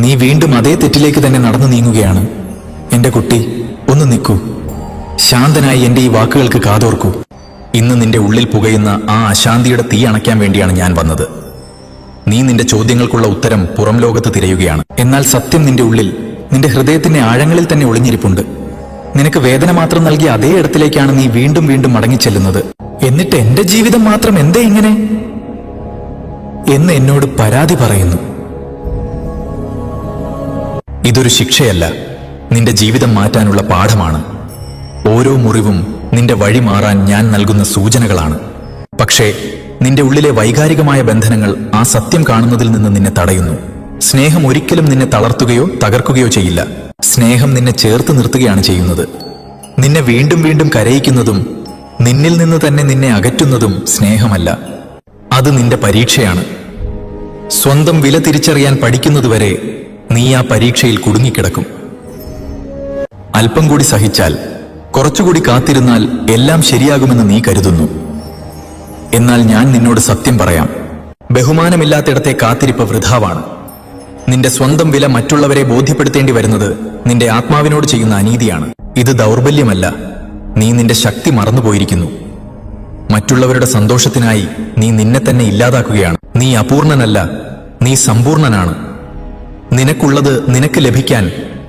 നീ വീണ്ടും അതേ തെറ്റിലേക്ക് തന്നെ നടന്നു നീങ്ങുകയാണ്. എന്റെ കുട്ടി, ഒന്ന് നിൽക്കൂ. ശാന്തനായി എന്റെ ഈ വാക്കുകൾക്ക് കാതോർക്കൂ. ഇന്ന് നിന്റെ ഉള്ളിൽ പുകയുന്ന ആ അശാന്തിയുടെ തീ അണയ്ക്കാൻ വേണ്ടിയാണ് ഞാൻ വന്നത്. നീ നിന്റെ ചോദ്യങ്ങൾക്കുള്ള ഉത്തരം പുറം ലോകത്ത് തിരയുകയാണ്. എന്നാൽ സത്യം നിന്റെ ഉള്ളിൽ, നിന്റെ ഹൃദയത്തിന്റെ ആഴങ്ങളിൽ തന്നെ ഒളിഞ്ഞിരിപ്പുണ്ട്. നിനക്ക് വേദന മാത്രം നൽകിയ അതേ ഇടത്തിലേക്കാണ് നീ വീണ്ടും വീണ്ടും മടങ്ങിച്ചെല്ലുന്നത്. എന്നിട്ട് എന്റെ ജീവിതം മാത്രം എന്തേ ഇങ്ങനെ എന്ന് എന്നോട് പരാതി പറയുന്നു. ഇതൊരു ശിക്ഷയല്ല, നിന്റെ ജീവിതം മാറ്റാനുള്ള പാഠമാണ്. ഓരോ മുറിവും നിന്റെ വഴി മാറാൻ ഞാൻ നൽകുന്ന സൂചനകളാണ്. പക്ഷേ നിന്റെ ഉള്ളിലെ വൈകാരികമായ ബന്ധനങ്ങൾ ആ സത്യം കാണുന്നതിൽ നിന്ന് നിന്നെ തടയുന്നു. സ്നേഹം ഒരിക്കലും നിന്നെ തളർത്തുകയോ തകർക്കുകയോ ചെയ്യില്ല. സ്നേഹം നിന്നെ ചേർത്ത് നിർത്തുകയാണ് ചെയ്യുന്നത്. നിന്നെ വീണ്ടും വീണ്ടും കരയിക്കുന്നതും നിന്നിൽ നിന്ന് തന്നെ നിന്നെ അകറ്റുന്നതും സ്നേഹമല്ല, അത് നിന്റെ പരീക്ഷയാണ്. സ്വന്തം വില തിരിച്ചറിയാൻ പഠിക്കുന്നതുവരെ നീ ആ പരീക്ഷയിൽ കുടുങ്ങിക്കിടക്കും. അല്പം കൂടി സഹിച്ചാൽ, കുറച്ചുകൂടി കാത്തിരുന്നാൽ എല്ലാം ശരിയാകുമെന്ന് നീ കരുതുന്നു. എന്നാൽ ഞാൻ നിന്നോട് സത്യം പറയാം, ബഹുമാനമില്ലാത്തിടത്തെ കാത്തിരിപ്പ് വൃഥാവാണ്. നിന്റെ സ്വന്തം വില മറ്റുള്ളവരെ ബോധ്യപ്പെടുത്തേണ്ടി വരുന്നത് നിന്റെ ആത്മാവിനോട് ചെയ്യുന്ന അനീതിയാണ്. ഇത് ദൗർബല്യമല്ല, നീ നിന്റെ ശക്തി മറന്നുപോയിരിക്കുന്നു. മറ്റുള്ളവരുടെ സന്തോഷത്തിനായി നീ നിന്നെ തന്നെ ഇല്ലാതാക്കുകയാണ്. നീ അപൂർണനല്ല, നീ സമ്പൂർണനാണ്. നിനക്കുള്ളത് നിനക്ക് ലഭിക്കാൻ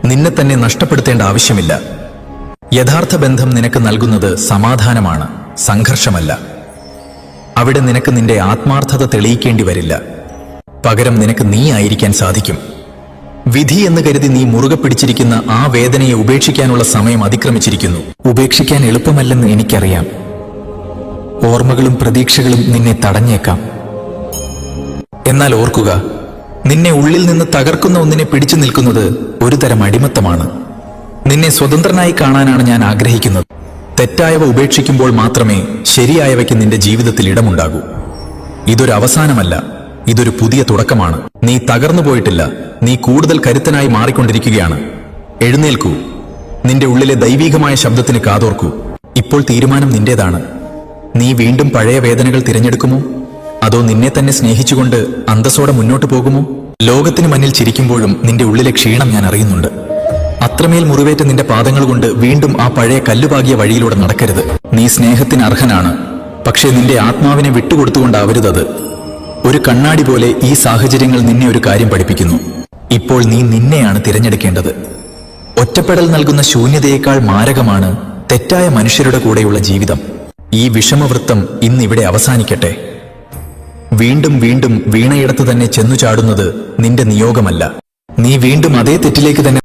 നിന്നെ തന്നെ നഷ്ടപ്പെടുത്തേണ്ട ആവശ്യമില്ല. യഥാർത്ഥ ബന്ധം നിനക്ക് നൽകുന്നത് സമാധാനമാണ്, സംഘർഷമല്ല. അവിടെ നിനക്ക് നിന്റെ ആത്മാർത്ഥത തെളിയിക്കേണ്ടി വരില്ല. പകരം നിനക്ക് നീ ആയിരിക്കാൻ സാധിക്കും. വിധി എന്ന് കരുതി നീ മുറുകെ പിടിച്ചിരിക്കുന്ന ആ വേദനയെ ഉപേക്ഷിക്കാനുള്ള സമയം അതിക്രമിച്ചിരിക്കുന്നു. ഉപേക്ഷിക്കാൻ എളുപ്പമല്ലെന്ന് എനിക്കറിയാം. ഓർമ്മകളും പ്രതീക്ഷകളും നിന്നെ തടഞ്ഞേക്കാം. എന്നാൽ ഓർക്കുക, നിന്നെ ഉള്ളിൽ നിന്ന് തകർക്കുന്ന ഒന്നിനെ പിടിച്ചു നിൽക്കുന്നത് ഒരു തരം അടിമത്തമാണ്. നിന്നെ സ്വതന്ത്രനായി കാണാനാണ് ഞാൻ ആഗ്രഹിക്കുന്നത്. തെറ്റായവ ഉപേക്ഷിക്കുമ്പോൾ മാത്രമേ ശരിയായവയ്ക്ക് നിന്റെ ജീവിതത്തിൽ ഇടമുണ്ടാകൂ. ഇതൊരു അവസാനമല്ല, ഇതൊരു പുതിയ തുടക്കമാണ്. നീ തകർന്നു പോയിട്ടില്ല, നീ കൂടുതൽ കരുത്തനായി മാറിക്കൊണ്ടിരിക്കുകയാണ്. എഴുന്നേൽക്കൂ, നിന്റെ ഉള്ളിലെ ദൈവീകമായ ശബ്ദത്തിന് കാതോർക്കൂ. ഇപ്പോൾ തീരുമാനം നിന്റേതാണ്. നീ വീണ്ടും പഴയ വേദനകൾ തിരഞ്ഞെടുക്കുമോ, അതോ നിന്നെ തന്നെ സ്നേഹിച്ചുകൊണ്ട് അന്തസ്സോടെ മുന്നോട്ട് പോകുമോ? ലോകത്തിന് മുന്നിൽ ചിരിക്കുമ്പോഴും നിന്റെ ഉള്ളിലെ ക്ഷീണം ഞാൻ അറിയുന്നുണ്ട്. അത്രമേൽ മുറിവേറ്റ നിന്റെ പാദങ്ങൾ കൊണ്ട് വീണ്ടും ആ പഴയ കല്ലുപാകിയ വഴിയിലൂടെ നടക്കരുത്. നീ സ്നേഹത്തിന് അർഹനാണ്, പക്ഷേ നിന്റെ ആത്മാവിനെ വിട്ടുകൊടുത്തുകൊണ്ടാവരുതത്. ഒരു കണ്ണാടി പോലെ ഈ സാഹചര്യങ്ങൾ നിന്നെ ഒരു കാര്യം പഠിപ്പിക്കുന്നു. ഇപ്പോൾ നീ നിന്നെയാണ് തിരഞ്ഞെടുക്കേണ്ടത്. ഒറ്റപ്പെടൽ നൽകുന്ന ശൂന്യതയേക്കാൾ മാരകമാണ് തെറ്റായ മനുഷ്യരുടെ കൂടെയുള്ള ജീവിതം. ഈ വിഷമവൃത്തം ഇന്നിവിടെ അവസാനിക്കട്ടെ. വീണ്ടും വീണ്ടും വീണയിടത്ത് തന്നെ ചെന്നു ചാടുന്നത് നിന്റെ നിയോഗമല്ല. നീ വീണ്ടും അതേ തെറ്റിലേക്ക് തന്നെ